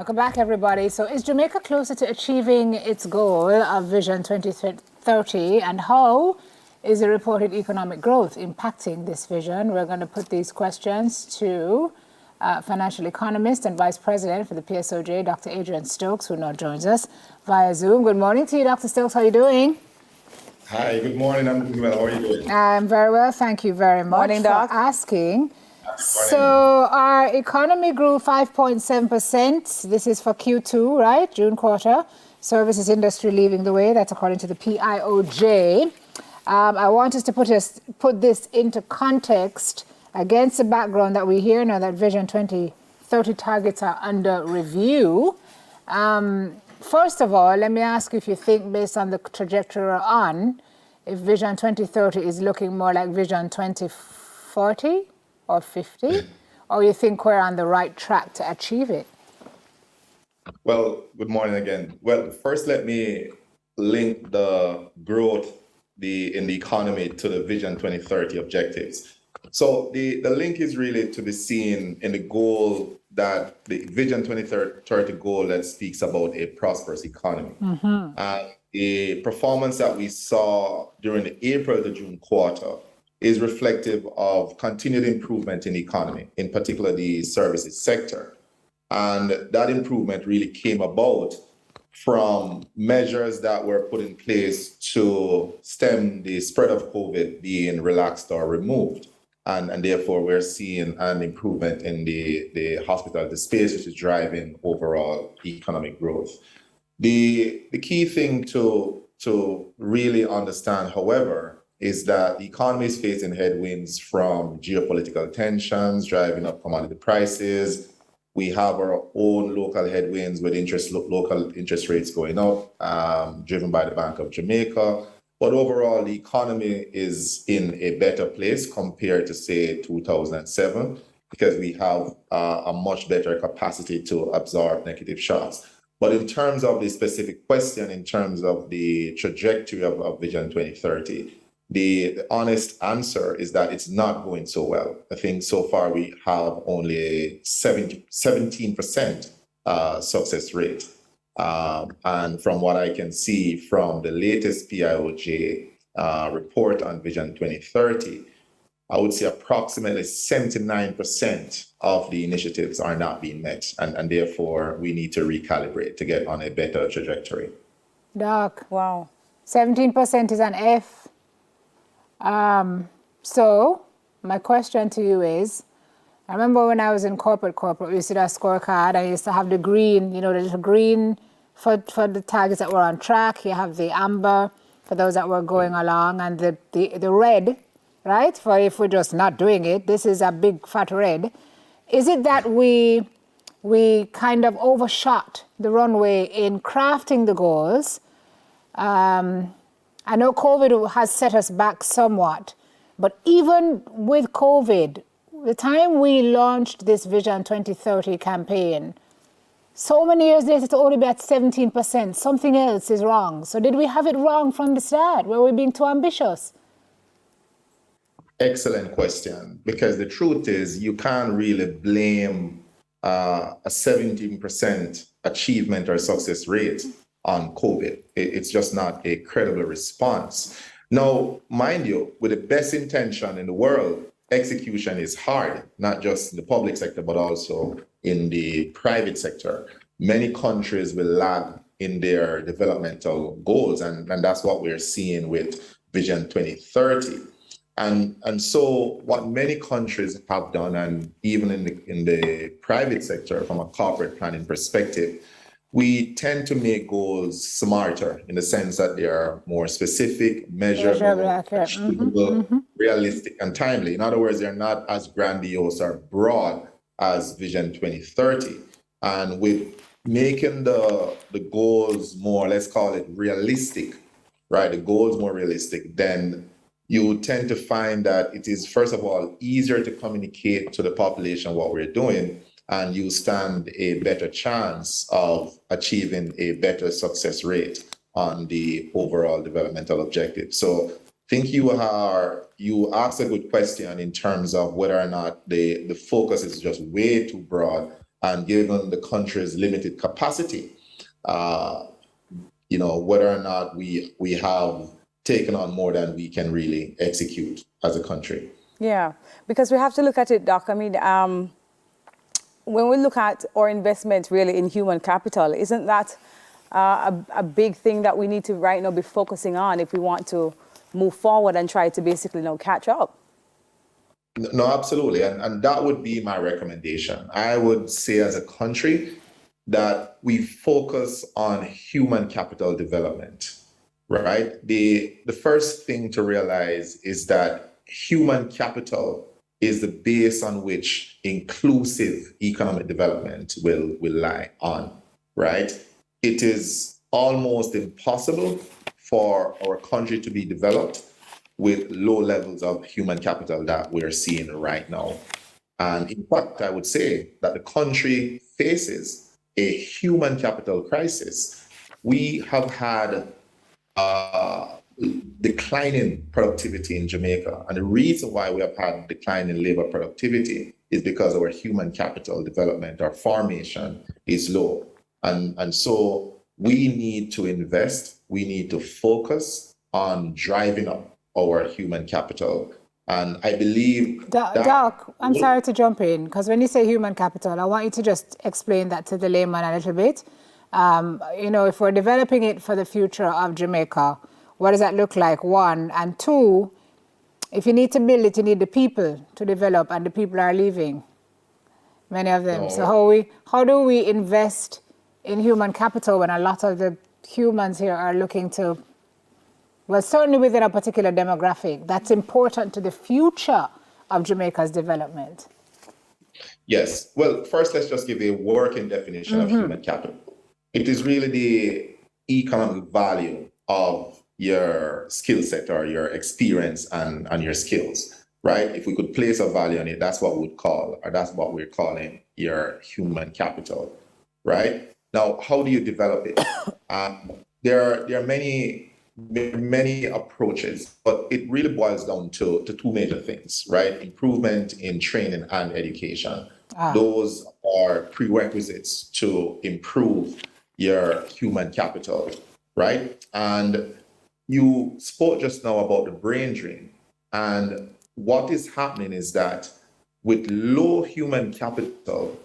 Welcome back, everybody. So is Jamaica closer to achieving its goal of Vision 2030, and how is the reported economic growth impacting this vision? We're going to put these questions to financial economist and vice president for the PSOJ, Dr. Adrian Stokes, who now joins us via Zoom. Good morning to you, Dr. Stokes. How are you doing? Hi, good morning. I'm doing well. How are you doing? I'm very well. Thank you very much Morning, Doc. for asking. So our economy grew 5.7%. This is for Q2, right? June quarter. Services industry leading the way. That's according to the PIOJ. I want us to put this into context against the background that we hear now that Vision 2030 targets are under review. First of all, let me ask you if you think, based on the trajectory we're on, if Vision 2030 is looking more like Vision 2040 or 50, or you think we're on the right track to achieve it? Well, good morning again. Well, first let me link the growth in the economy to the Vision 2030 objectives. So the link is really to be seen in the goal that the Vision 2030 goal that speaks about a prosperous economy. The performance that we saw during the April to June quarter is reflective of continued improvement in the economy, in particular the services sector. And that improvement really came about from measures that were put in place to stem the spread of COVID being relaxed or removed. And therefore, we're seeing an improvement in the hospitality space, which is driving overall economic growth. The key thing to really understand, however, is that the economy is facing headwinds from geopolitical tensions, driving up commodity prices. We have our own local headwinds with local interest rates going up, driven by the Bank of Jamaica. But overall, the economy is in a better place compared to, say, 2007, because we have a much better capacity to absorb negative shocks. But in terms of the specific question, in terms of the trajectory of Vision 2030, the honest answer is that it's not going so well. I think so far we have only a 17% success rate. And from what I can see from the latest PIOJ report on Vision 2030, I would say approximately 79% of the initiatives are not being met. And therefore, we need to recalibrate to get on a better trajectory. Doc, Wow. 17% is an F. So my question to you is, I remember when I was in corporate, we used to do a scorecard. I used to have the green, the little green for the targets that were on track. You have the amber for those that were going along, and the red, right, for if we're just not doing it. This is a big fat red. Is it that we kind of overshot the runway in crafting the goals? I know COVID has set us back somewhat, but even with COVID, the time we launched this Vision 2030 campaign, so many years later to only be at 17%, something else is wrong. So did we have it wrong from the start? Were we being too ambitious? Excellent question, because the truth is you can't really blame a 17% achievement or success rate on COVID. It's just not a credible response. Now, mind you, with the best intention in the world, execution is hard, not just in the public sector, but also in the private sector. Many countries will lag in their developmental goals, and that's what we're seeing with Vision 2030. And so what many countries have done, and even in the private sector from a corporate planning perspective, we tend to make goals smarter in the sense that they are more specific, measurable, achievable, realistic, and timely. In other words, they're not as grandiose or broad as Vision 2030. And with making the goals more, let's call it realistic, right? The goals more realistic, then you tend to find that it is, first of all, easier to communicate to the population what we're doing, and you stand a better chance of achieving a better success rate on the overall developmental objective. So I think you asked a good question in terms of whether or not the focus is just way too broad and given the country's limited capacity, whether or not we have taken on more than we can really execute as a country. Yeah, because we have to look at it, Doc. I mean, when we look at our investment really in human capital, isn't that a big thing that we need to right now be focusing on if we want to move forward and try to basically catch up? No, absolutely. And that would be my recommendation. I would say as a country that we focus on human capital development, right? The first thing to realize is that human capital is the base on which inclusive economic development will lie on, right? It is almost impossible for our country to be developed with low levels of human capital that we're seeing right now. And in fact, I would say that the country faces a human capital crisis. We have had declining productivity in Jamaica. And the reason why we have had declining labor productivity is because our human capital development, our formation is low. And so we need to invest, we need to focus on driving up our human capital. And I believe Doc, I'm sorry to jump in, because when you say human capital, I want you to just explain that to the layman a little bit. If we're developing it for the future of Jamaica, what does that look like, one? And two, if you need to build it, you need the people to develop, and the people are leaving, many of them. No. So how do we invest in human capital when a lot of the humans here are looking to, well, certainly within a particular demographic, that's important to the future of Jamaica's development? Yes. Well, first, let's just give a working definition of human capital. It is really the economic value of your skill set or your experience and your skills, right? If we could place a value on it, that's what we're calling your human capital, right? Now, how do you develop it? There are many approaches, but it really boils down to two major things, right? Improvement in training and education. Those are prerequisites to improve your human capital, right? And you spoke just now about the brain drain. And what is happening is that with low human capital,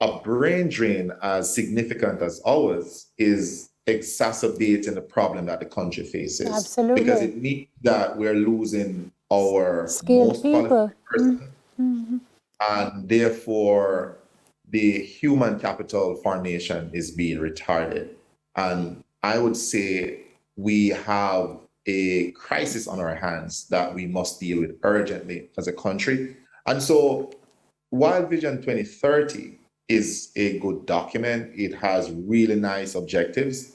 a brain drain as significant as ours is exacerbating the problem that the country faces. Absolutely. Because it means that we're losing our skilled most people. qualified person. And therefore, the human capital formation is being retarded. And I would say we have a crisis on our hands that we must deal with urgently as a country. And so while Vision 2030 is a good document, it has really nice objectives.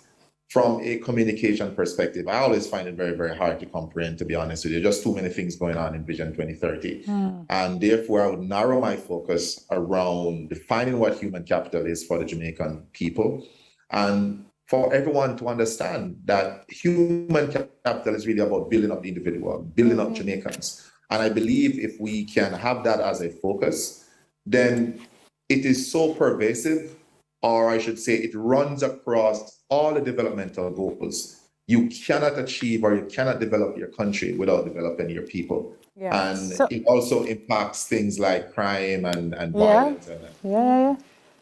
From a communication perspective, I always find it very, very hard to comprehend, to be honest with you. Just too many things going on in Vision 2030. And therefore, I would narrow my focus around defining what human capital is for the Jamaican people, and for everyone to understand that human capital is really about building up the individual, building up Jamaicans. And I believe if we can have that as a focus, then it is so pervasive, or I should say it runs across all the developmental goals. You cannot achieve or you cannot develop your country without developing your people. Yeah. And it also impacts things like crime and violence.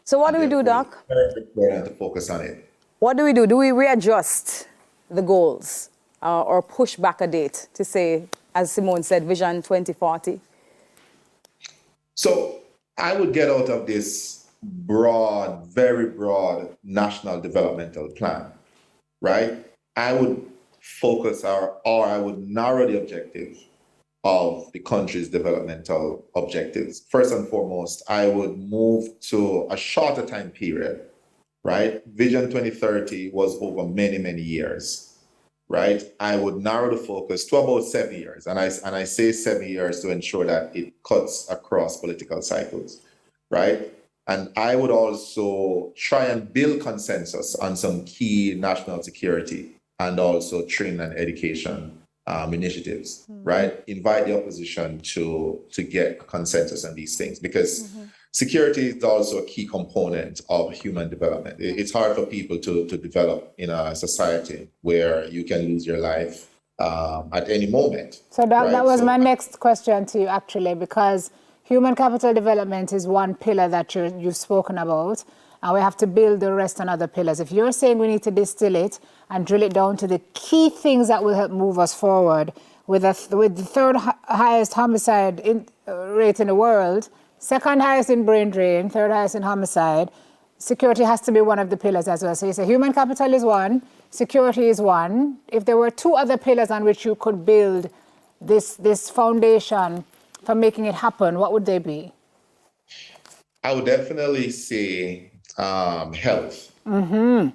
So what do we do, Doc? It's very important to focus on it. What do we do? Do we readjust the goals or push back a date to say, as Simone said, Vision 2040? So I would get out of this broad, very broad national developmental plan, right? I would focus or I would narrow the objective of the country's developmental objectives. First and foremost, I would move to a shorter time period, right? Vision 2030 was over many, many years, right? I would narrow the focus to about 7 years. And I say 7 years to ensure that it cuts across political cycles, right? And I would also try and build consensus on some key national security and also training and education initiatives, right? Invite the opposition to get consensus on these things, because security is also a key component of human development. It's hard for people to develop in a society where you can lose your life at any moment. So that right? was my next question to you, actually, because human capital development is one pillar that you've spoken about, and we have to build the rest on other pillars. If you're saying we need to distill it and drill it down to the key things that will help move us forward, with the third highest homicide rate in the world, second highest in brain drain, third highest in homicide, security has to be one of the pillars as well. So you say human capital is one, security is one. If there were two other pillars on which you could build this foundation for making it happen, what would they be? I would definitely say health. We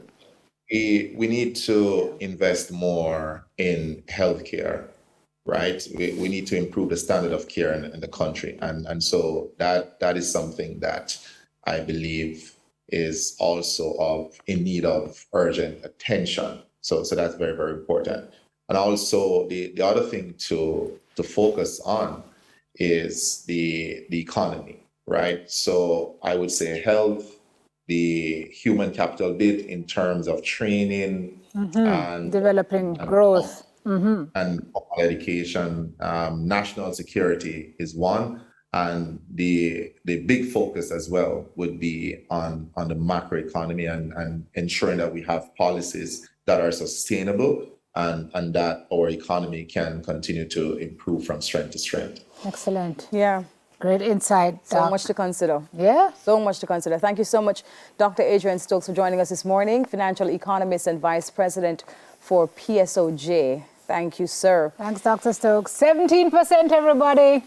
need to invest more in healthcare, right? We need to improve the standard of care in the country. And so that is something that I believe is also in need of urgent attention. So that's very, very important. And also the other thing to focus on is the economy, right? So I would say health, the human capital bit in terms of training and developing growth. And education, national security is one. And the big focus as well would be on the macroeconomy and ensuring that we have policies that are sustainable and that our economy can continue to improve from strength to strength. Excellent. Yeah. Great insight. So much to consider. Yeah. So much to consider. Thank you so much, Dr. Adrian Stokes, for joining us this morning, financial economist and vice president for PSOJ. Thank you, sir. Thanks, Dr. Stokes. 17%, everybody.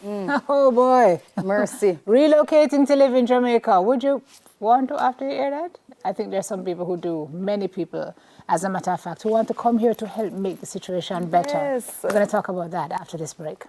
Oh, boy. Mercy. Relocating to live in Jamaica. Would you want to after you hear that? I think there's some people who do, many people, as a matter of fact, who want to come here to help make the situation better. Yes. We're going to talk about that after this break.